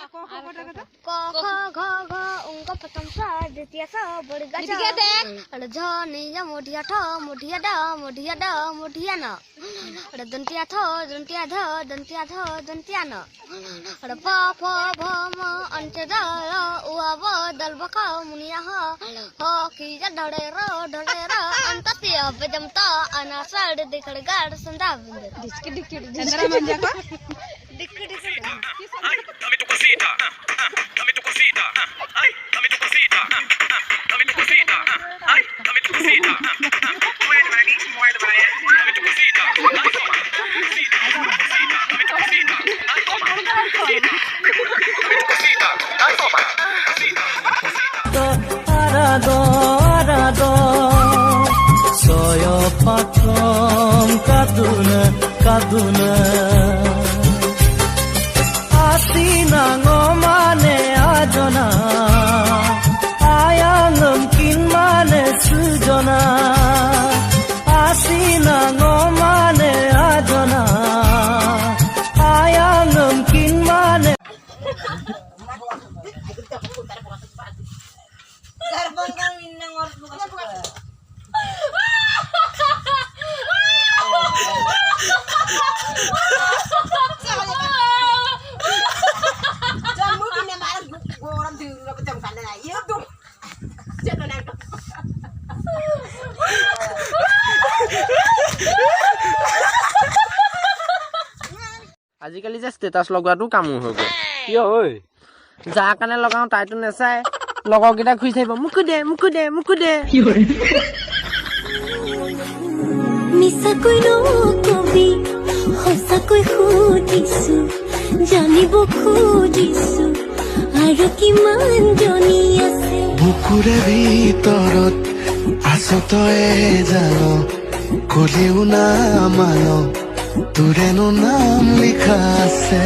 ক খ ঘ ঘ উঙ্গ প্রথম স দ্বিতীয় স বড়গা জ ঝ নিজ মুঠিয়া ঠ মুঠিয়া ড মুঠিয়া ড মুঠিয়া ন দন্তিয়া থ দন্তিয়া ধ দন্তিয়া ধ দন্তিয়া ন প ফ ভ ম অন্ত দ উ ব দল ব খ মুনিয়া হ হ কি জ ঢড়ে র অন্ত তিয়া বেজম ত अना साड दिखड़ गाड संदा बिंद डिस्की डिस्की चंद्रा मंजा को डिस्की डिस्की ay dame tu cosita dame tu cosita ay dame tu cosita dame tu cosita ay dame tu cosita mueve para aquí mueve para allá dame tu cosita ay toma cosita dame tu cosita ay toma cosita dame tu cosita ay toma cosita arado soyo patrom kaduna asina ngomane ajona ayangam kinmane sujona asina ngomane ajona ayangam kinmane আজিকালি যে status লগোৱাটো কামো হৈ গ'ল কিয় ঐ যাৰ কাৰণে লগাওঁ তাইতো নেচাই লগৰকেইটা খুজি থাকিব মোকো দে মিছাকৈ নকবি সঁচাকৈ সুধিছো জানিব খুজিছো আৰু কিমান জনী আছে বুকুৰে ভিতৰত আছ তয়ে জান কলেও নামানো তোৰেনো নাম লিখা আছে